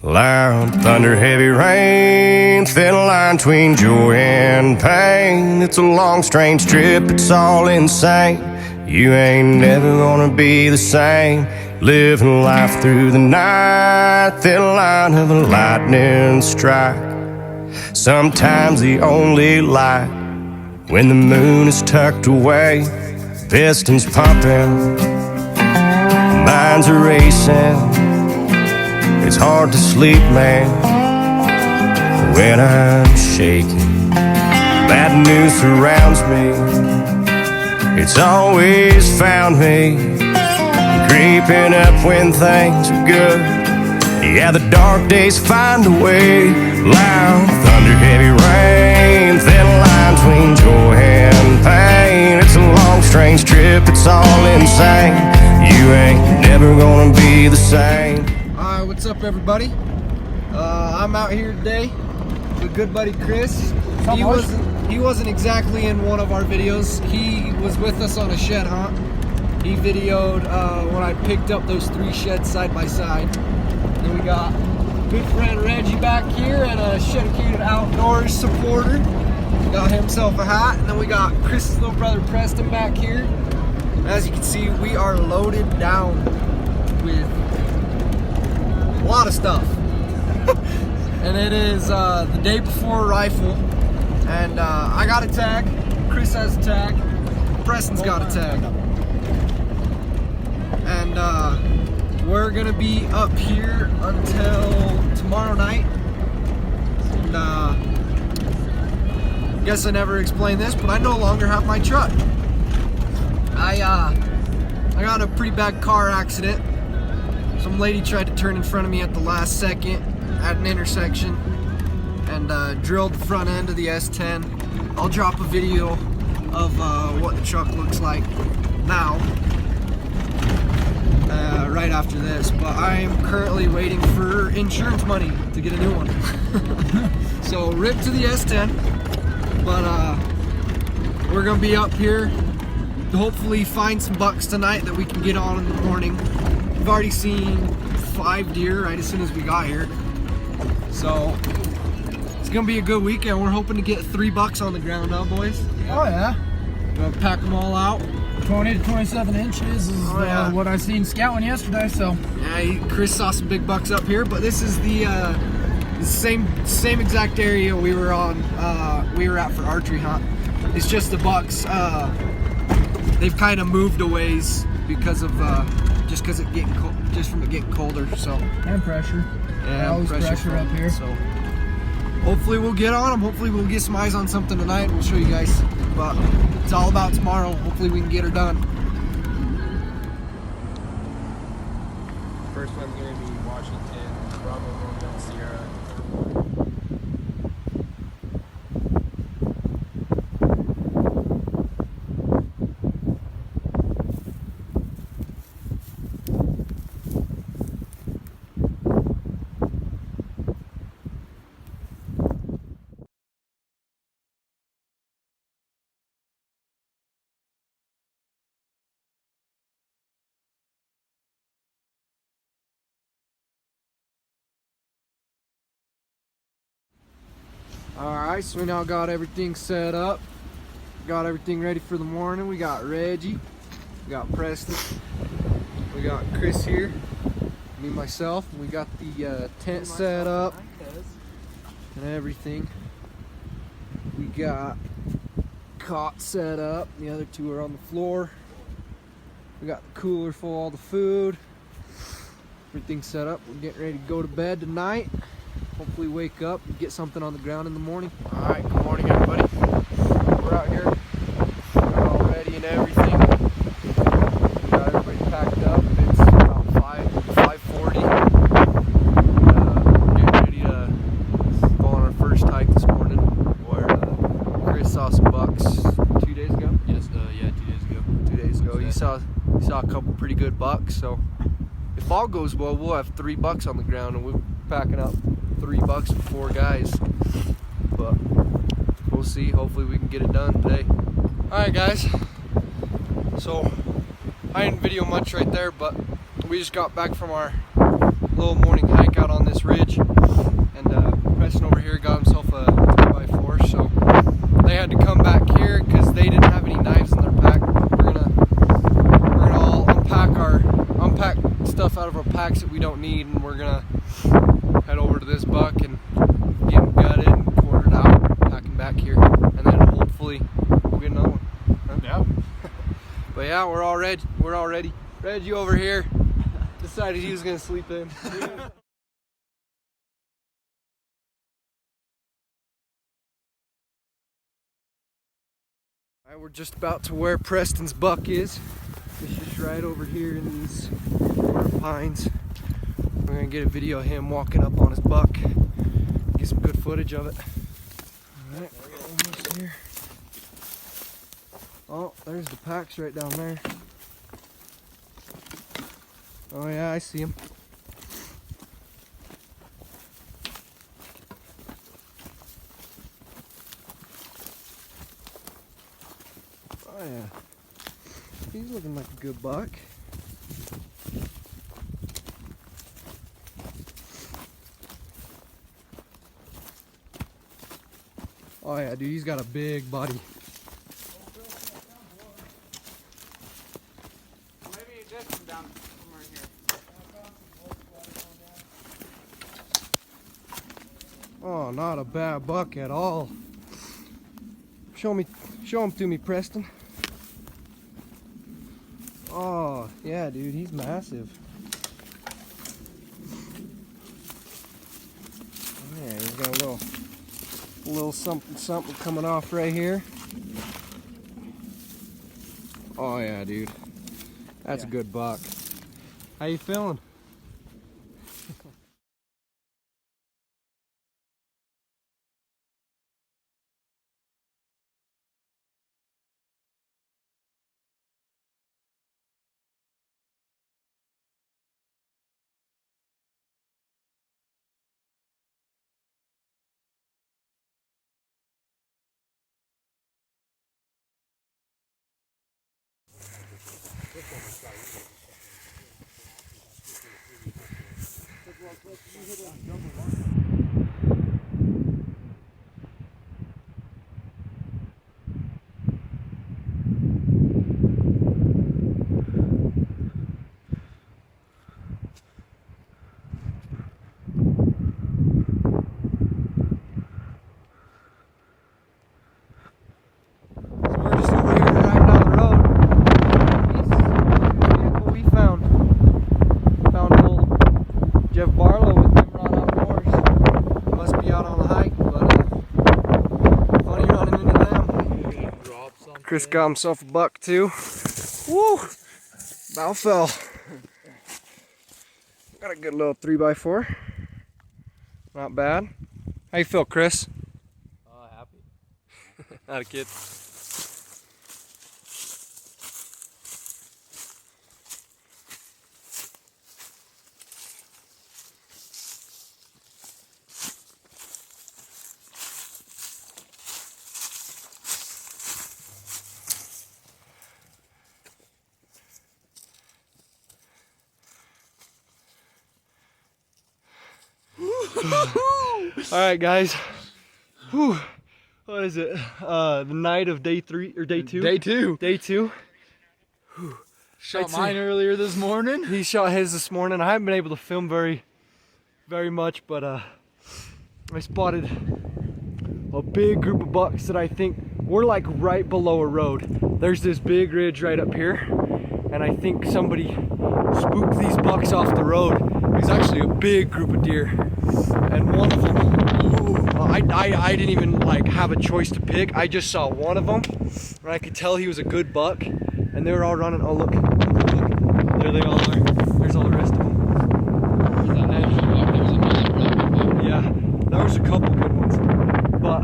Loud thunder, heavy rain, thin line between joy and pain. It's a long, strange trip, it's all insane. You ain't never gonna be the same. Living life through the night, thin line of a lightning strike. Sometimes the only light when the moon is tucked away. Pistons pumping, minds are racing. It's hard to sleep, man, when I'm shaking. Bad news surrounds me. It's always found me creeping up when things are good. Yeah, the dark days find a way. Loud thunder, heavy rain, thin line between joy and pain. It's a long, strange trip, it's all insane. You ain't never gonna be the same. What's up, everybody? I'm out here today with good buddy Chris. He wasn't exactly in one of our videos. He was with us on a shed hunt. He videoed when I picked up those 3 sheds side by side. Then we got good friend Reggie back here and a Shedicated outdoors supporter. Got himself a hat. And then we got Chris's little brother Preston back here. As you can see, we are loaded down with a lot of stuff. And it is the day before rifle, and I got a tag, Chris has a tag, Preston's got a tag, and we're gonna be up here until tomorrow night. And I guess I never explained this, but I no longer have my truck. I got a pretty bad car accident. Some lady tried to turn in front of me at the last second at an intersection and drilled the front end of the S10. I'll drop a video of what the truck looks like now, right after this, but I am currently waiting for insurance money to get a new one. So rip to the S10, but we're gonna be up here to hopefully find some bucks tonight that we can get on in the morning. We've already seen 5 deer right as soon as we got here. So it's gonna be a good weekend. We're hoping to get 3 bucks on the ground now, boys. Oh yeah. We're gonna pack them all out. 20 to 27 inches is what I seen scouting yesterday, so. Yeah, Chris saw some big bucks up here, but this is the same exact area we were on. We were at for archery hunt. It's just the bucks. They've kind of moved a ways because of just from it getting colder. So and pressure. Yeah, always pressure up here. So hopefully we'll get on them. Hopefully we'll get some eyes on something tonight. We'll show you guys. But it's all about tomorrow. Hopefully we can get her done. First one's going to be Washington, Bravo, Romeo, Sierra. Alright, so we now got everything set up. Got everything ready for the morning. We got Reggie. We got Preston. We got Chris here. Me, myself. We got the tent set up and everything. We got cot set up. The other 2 are on the floor. We got the cooler full of all the food. Everything's set up. We're getting ready to go to bed tonight. Hopefully wake up and get something on the ground in the morning. Alright, good morning everybody. We're out here. We're all ready and everything. We got everybody packed up. It's about 5:40. We're getting ready to go on our first hike this morning where Chris saw some bucks 2 days ago? Yes, yeah, 2 days ago. 2 days ago. He saw a couple pretty good bucks, so if all goes well, we'll have 3 bucks on the ground and we're packing up 3 bucks with 4 guys, but we'll see. Hopefully we can get it done today. Alright guys, so I didn't video much right there, but we just got back from our little morning hike out on this ridge. we don't need, and we're gonna head over to this buck and get him gutted and quartered out, pack him back here, and then hopefully we'll get another one. Huh? Yeah. But yeah, we're all ready. We're all ready. Reggie over here decided he was gonna sleep in. Alright, we're just about to where Preston's buck is. It's just right over here in these pines. We're gonna get a video of him walking up on his buck. Get some good footage of it. Alright, we're almost here. Oh, there's the packs right down there. Oh yeah, I see him. Oh yeah, he's looking like a good buck. Oh yeah, dude, he's got a big body. Maybe it did come down somewhere here. Oh, not a bad buck at all. Show him to me, Preston. Oh, yeah, dude, he's massive. Yeah, he's got a little something coming off right here. Oh yeah, dude, that's a good buck. How you feeling? Chris got himself a buck too. Woo! About fell. Got a good little 3x4. Not bad. How you feel, Chris? Happy. Not a kid. All right, guys. Whew. What is it? The night of day 3 or day 2? Day 2. Day 2. Shot mine earlier this morning. He shot his this morning. I haven't been able to film very much, but I spotted a big group of bucks that I think we're like right below a road. There's this big ridge right up here, and I think somebody spooked these bucks off the road. It was actually a big group of deer, and one of them, I didn't even like have a choice to pick. I just saw one of them, and I could tell he was a good buck, and they were all running. Oh look, there they all are. There's all the rest of them. Yeah, there was a couple good ones, but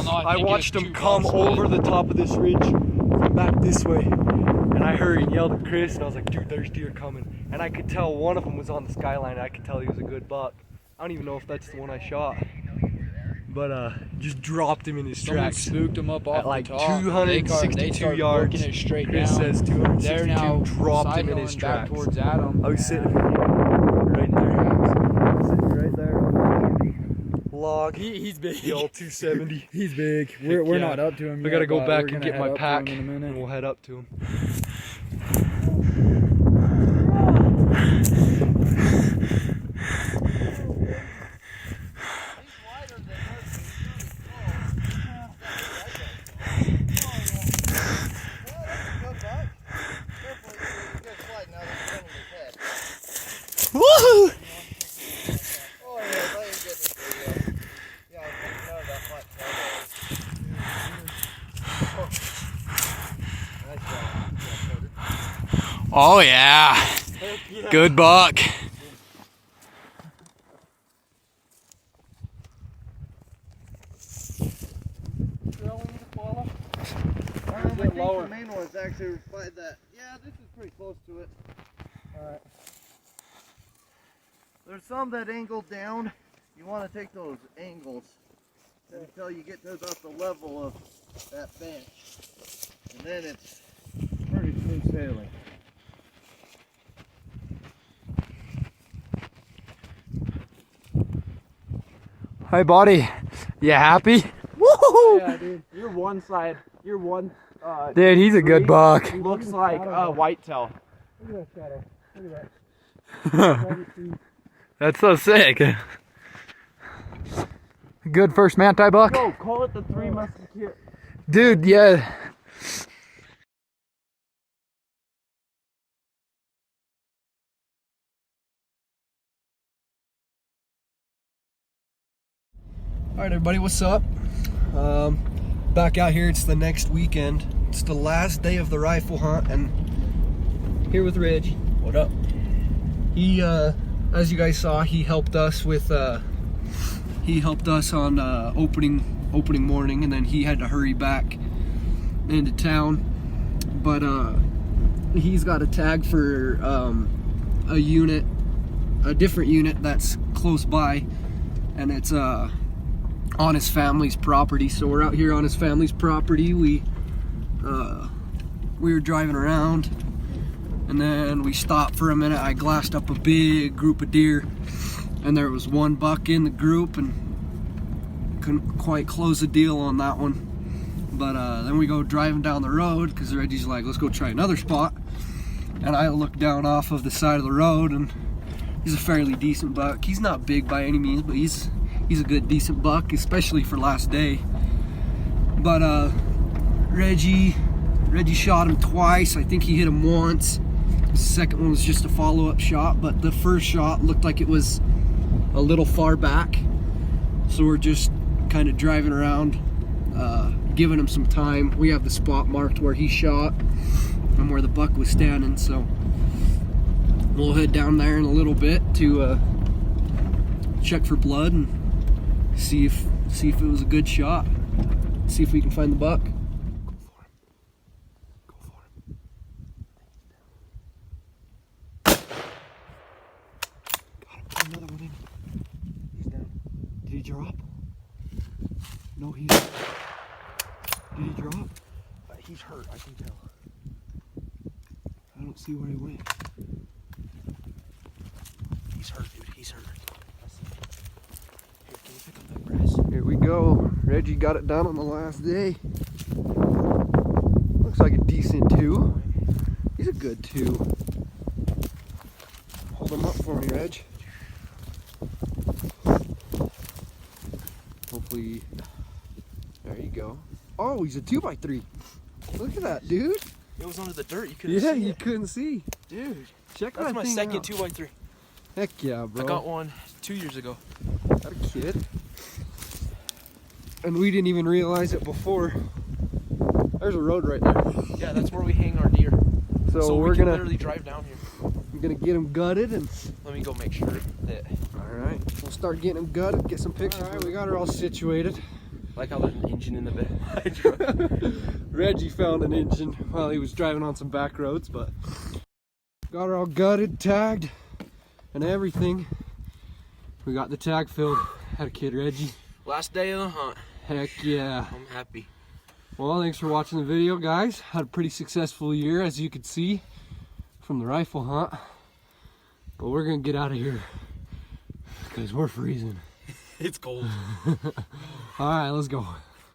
I watched them come over the top of this ridge from back this way, and I heard and yelled at Chris, and I was like, dude, there's deer coming. And I could tell one of them was on the skyline, and I could tell he was a good buck. I don't even know if that's the one I shot, but just dropped him in his tracks. Spooked him up off at like the top. 262 yards. It straight Chris down. says 262. They're now dropped him in his back tracks. towards Adam. I was sitting right there. Sitting right there on the log. He's big. The old 270. He's big. We're not up to him We yet, gotta go but back we're and gonna get my head up to pack, him in a minute. and we'll head up to him. Oh yeah. Good buck. I think the main one's actually by that. Yeah, this is pretty close to it. Alright. There's some that angle down. You want to take those angles until you get to about the level of that bench. And then it's pretty smooth sailing. Hey buddy, you happy? Woohoo! Yeah, dude. You're one side. You're one. Dude, he's a good buck. Looks like whitetail. Look at that shadow. Look at that. That's so sick. Good first manti buck. Go, call it the Three Musketeers. Dude, yeah. Alright everybody, what's up? Back out here, it's the next weekend. It's the last day of the rifle hunt, and here with Reggie. What up? He, as you guys saw, he helped us with, on opening morning, and then he had to hurry back into town. But he's got a tag for a different unit that's close by, and it's on his family's property. So we're out here on his family's property. We were driving around, and then we stopped for a minute. I glassed up a big group of deer, and there was one buck in the group, and couldn't quite close the deal on that one. But then we go driving down the road, because Reggie's like, let's go try another spot. And I look down off of the side of the road, and he's a fairly decent buck. He's not big by any means, but he's a good decent buck, especially for last day. But Reggie shot him twice. I think he hit him once. The second one was just a follow-up shot, but the first shot looked like it was a little far back. So we're just kind of driving around, giving him some time. We have the spot marked where he shot and where the buck was standing, so we'll head down there in a little bit to check for blood and see if it was a good shot. See if we can find the buck. Go for him. Got him. Put another one in. He's down. Did he drop? No, he's. Did he drop? He's hurt, I can tell. I don't see where he went. He's hurt, dude. He's hurt. Here, can you pick up that grass? Here we go. Reggie got it done on the last day. Looks like a decent 2. He's a good 2. Hold him up for me, Reg. Hopefully. There you go. Oh, he's a 2x3. Look at that, dude. It was under the dirt. You couldn't see. Yeah, you couldn't see. Dude, Check that that's my thing second out. 2x3. Heck yeah, bro. I got one 2 years ago. That a kid. And we didn't even realize it before. There's a road right there. Yeah, that's where we hang our deer. So we we're can gonna literally drive down here. we're gonna get him gutted, and Let me go make sure that. all right, we'll start getting him gutted, get some pictures. All right, we got her all situated. Like how there's an engine in the bed. Reggie found an engine while he was driving on some back roads, but got her all gutted, tagged, and everything. We got the tag filled. Had a kid, Reggie. Last day of the hunt. Heck yeah. I'm happy. Well, thanks for watching the video, guys. Had a pretty successful year, as you could see from the rifle hunt. But we're gonna get out of here because we're freezing. It's cold. All right, let's go.